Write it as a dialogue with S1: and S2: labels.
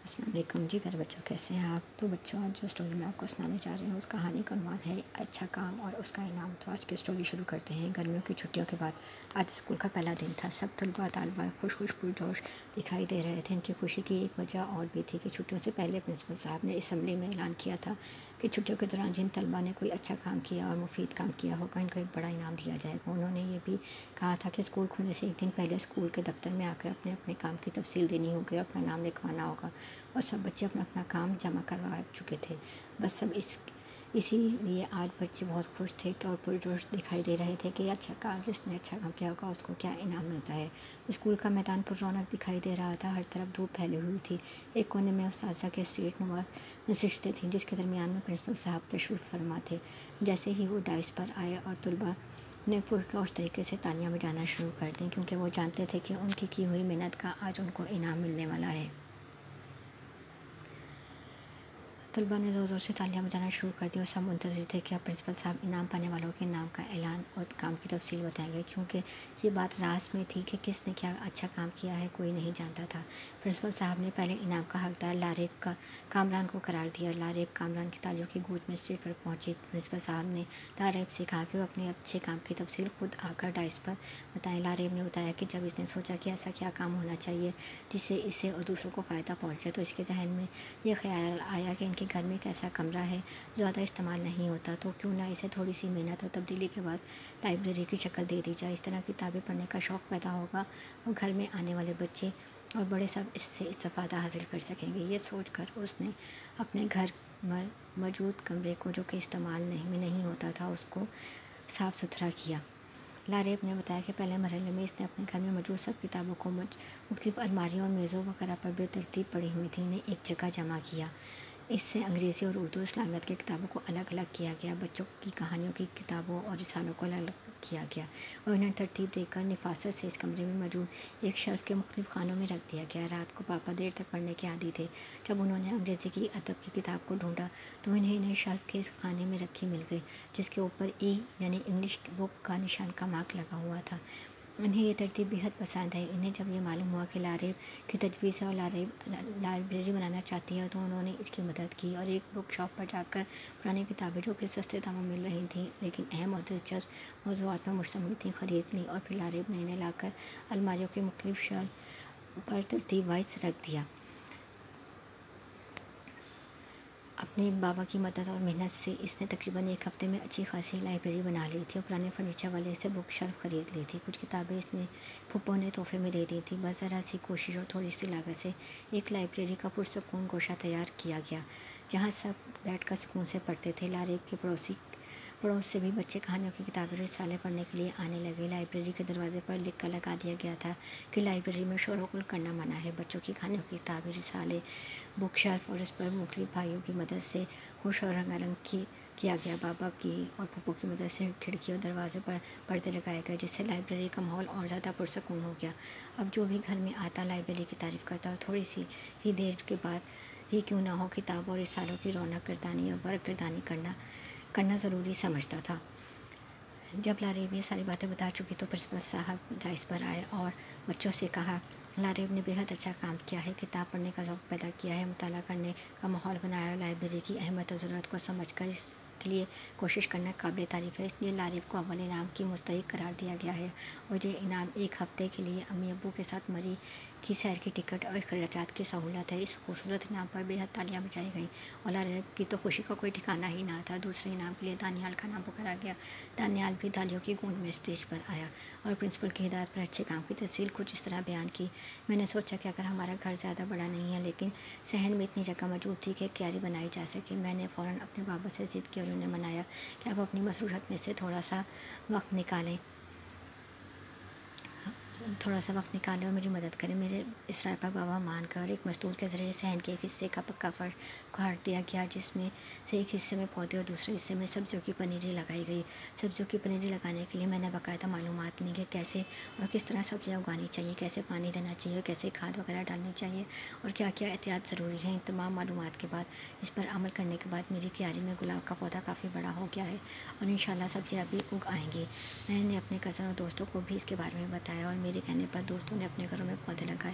S1: السلام علیکم جی میرے بچوں، کیسے ہیں آپ؟ تو بچوں، آج جو اسٹوری میں آپ کو سنانے جا رہی ہوں اس کہانی کا عنوان ہے اچھا کام اور اس کا انعام۔ تو آج کی اسٹوری شروع کرتے ہیں۔ گرمیوں کی چھٹیوں کے بعد آج اسکول کا پہلا دن تھا۔ سب طلباء طالبات خوش پرجوش دکھائی دے رہے تھے۔ ان کی خوشی کی ایک وجہ اور بھی تھی کہ چھٹیوں سے پہلے پرنسپل صاحب نے اسمبلی میں اعلان کیا تھا کہ چھٹیوں کے دوران جن طلباء نے کوئی اچھا کام کیا اور مفید کام کیا ہوگا، ان کو ایک بڑا انعام دیا جائے گا۔ انہوں نے یہ بھی کہا تھا کہ اسکول کھلنے سے ایک دن پہلے اسکول کے دفتر میں آ کر اپنے اپنے کام کی تفصیل دینی ہوگی اور اپنا نام لکھوانا ہوگا، اور سب بچے اپنا اپنا کام جمع کروا چکے تھے۔ بس سب اسی لیے آج بچے بہت خوش تھے اور پرجوش دکھائی دے رہے تھے کہ اچھا کام، جس نے اچھا کام کیا ہوگا اس کو کیا انعام ملتا ہے۔ اسکول کا میدان پر رونق دکھائی دے رہا تھا، ہر طرف دھوپ پھیلی ہوئی تھی۔ ایک کونے میں اساتذہ کے سیٹ نما نشستیں تھیں، جس کے درمیان میں پرنسپل صاحب تشریف فرما تھے۔ جیسے ہی وہ ڈائس پر آئے اور طلباء نے پرجوش طریقے سے تالیاں بجانا شروع کر دیں، کیونکہ وہ جانتے تھے کہ ان کی ہوئی محنت کا آج ان کو انعام ملنے والا ہے۔ طلباء نے زور زور سے تالیاں بجانا شروع کر دی اور سب منتظر تھے کہ اب پرنسپل صاحب انعام پانے والوں کے نام کا اعلان اور کام کی تفصیل بتائیں گے۔ چونکہ یہ بات راز میں تھی کہ کس نے کیا اچھا کام کیا ہے، کوئی نہیں جانتا تھا۔ پرنسپل صاحب نے پہلے انعام کا حقدار لاریب کامران کو قرار دیا۔ لاریب کامران کی تالیوں کی گونج میں اسٹیج پر پہنچی۔ پرنسپل صاحب نے لاریب سے کہا کہ وہ اپنے اچھے کام کی تفصیل خود آ کر ڈائس پر بتائیں۔ لاریب نے بتایا کہ جب اس نے سوچا کہ ایسا کیا کام ہونا چاہیے جس سے اسے اور دوسروں کو فائدہ پہنچے، تو اس کے ذہن میں یہ خیال آیا کہ ان کے گھر میں ایک ایسا کمرہ ہے جو زیادہ استعمال نہیں ہوتا، تو کیوں نہ اسے تھوڑی سی محنت اور تبدیلی کے بعد لائبریری کی شکل دے دی جائے۔ اس طرح کتابیں پڑھنے کا شوق پیدا ہوگا اور گھر میں آنے والے بچے اور بڑے سب اس سے استفادہ حاصل کر سکیں گے۔ یہ سوچ کر اس نے اپنے گھر میں موجود کمرے کو، جو کہ استعمال میں نہیں ہوتا تھا، اس کو صاف ستھرا کیا۔ لاریب نے بتایا کہ پہلے مرحلے میں اس نے اپنے گھر میں موجود سب کتابوں کو مختلف الماریوں اور میزوں وغیرہ پر بے ترتیب پڑی ہوئی تھیں، انہیں ایک جگہ جمع کیا۔ اس سے انگریزی اور اردو اسلامیات کی کتابوں کو الگ الگ کیا گیا، بچوں کی کہانیوں کی کتابوں اور رسالوں کو الگ الگ کیا گیا، اور انہیں ترتیب دے کر نفاست سے اس کمرے میں موجود ایک شیلف کے مختلف خانوں میں رکھ دیا گیا۔ رات کو پاپا دیر تک پڑھنے کے عادی تھے۔ جب انہوں نے انگریزی کی ادب کی کتاب کو ڈھونڈا تو انہیں شیلف کے خانے میں رکھی مل گئی، جس کے اوپر ای یعنی انگلش بک کا نشان کا مارک لگا ہوا تھا۔ انہیں یہ ترتیب بہت پسند آئی۔ انہیں جب یہ معلوم ہوا کہ لاریب کی تجویز ہے اور لاریب لائبریری بنانا چاہتی ہے، تو انہوں نے اس کی مدد کی اور ایک بک شاپ پر جا کر پرانی کتابیں، جو کہ سستے داموں میں مل رہی تھیں لیکن اہم اور دلچسپ موضوعات پر مشتمل تھیں، خرید لیں، اور پھر لاریب نے انہیں لا کر الماریوں کے مختلف شیلف پر ترتیب وائز رکھ دیا۔ اپنے بابا کی مدد اور محنت سے اس نے تقریباً ایک ہفتے میں اچھی خاصی لائبریری بنا لی تھی اور پرانے فرنیچر والے سے بک شیلف خرید لی تھی۔ کچھ کتابیں اس نے پھوپھو نے تحفے میں دے دی تھی۔ بس ذرا سی کوشش اور تھوڑی سی لاگت سے ایک لائبریری کا پرسکون گوشہ تیار کیا گیا، جہاں سب بیٹھ کر سکون سے پڑھتے تھے۔ لاریب کے پڑوس سے بھی بچے کہانیوں کی کتابیں اور رسالے پڑھنے کے لیے آنے لگے۔ لائبریری کے دروازے پر لکھ کر لگا دیا گیا تھا کہ لائبریری میں شور و غل کرنا منع ہے۔ بچوں کی کہانیوں کی کتابیں، رسالے، بک شیلف اور اس پر مختلف بھائیوں کی مدد سے خوش اور رنگا رنگ کیا گیا۔ بابا کی اور پھوپھو کی مدد سے کھڑکی اور دروازے پر پردے لگائے گئے، جس سے لائبریری کا ماحول اور زیادہ پرسکون ہو گیا۔ اب جو بھی گھر میں آتا لائبریری کی تعریف کرتا اور تھوڑی سی ہی دیر کے بعد ہی کیوں نہ ہو، کتابوں اور رسالوں کی رونق گردانی اور ورق گردانی کرنا ضروری سمجھتا تھا۔ جب لاریب یہ ساری باتیں بتا چکی تو پرنسپل صاحب ڈائس پر آئے اور بچوں سے کہا، لاریب نے بہت اچھا کام کیا ہے، کتاب پڑھنے کا ذوق پیدا کیا ہے، مطالعہ کرنے کا ماحول بنایا اور لائبریری کی اہمیت اور ضرورت کو سمجھ کر اس کے لیے کوشش کرنا قابل تعریف ہے۔ اس لیے لاریب کو اول انعام کی مستحق قرار دیا گیا ہے، اور یہ انعام ایک ہفتے کے لیے امی ابو کے ساتھ مری کی سیر کی ٹکٹ اور اخراجات کی سہولت ہے۔ اس خوبصورت انعام پر بہت تالیاں بجائی گئیں اور لاریب کی تو خوشی کا کوئی ٹھکانہ ہی نہ تھا۔ دوسرے انعام کے لیے دانیال کا نام پکارا گیا۔ دانیال بھی تالیوں کی گونج میں اسٹیج پر آیا اور پرنسپل کی ہدایت پر اچھے کام کی تفصیل کچھ اس طرح بیان کی: میں نے سوچا کہ اگر ہمارا گھر زیادہ بڑا نہیں ہے لیکن صحن میں اتنی جگہ موجود تھی کہ کیاری بنائی جا سکے، میں نے فوراً اپنے بابا سے ضد کی اور انہیں منایا کہ اب اپنی مصروفیت میں سے تھوڑا سا وقت نکالیں اور میری مدد کریں۔ میرے اس رائے پر بابا مان گئے اور ایک مزدور کے ذریعے صحن کے ایک حصے کا پکا فرش کاٹ دیا گیا، جس میں سے ایک حصے میں پودے اور دوسرے حصے میں سبزیوں کی پنیری لگائی گئی۔ سبزیوں کی پنیری لگانے کے لیے میں نے باقاعدہ معلومات لیں کہ کیسے اور کس طرح سبزیاں اگانی چاہیے، کیسے پانی دینا چاہیے، کیسے کھاد وغیرہ ڈالنی چاہیے اور کیا کیا احتیاط ضروری ہے۔ ان تمام معلومات کے بعد، اس پر عمل کرنے کے بعد میری کیاری میں گلاب کا پودا کافی بڑا ہو گیا ہے اور انشاءاللہ سبزیاں بھی اگ آئیں گی۔ میں نے اپنے کزن اور دوستوں کو بھی اس کے بارے میں بتایا اور میرے کہنے پر دوستوں نے اپنے گھروں میں پودے لگائے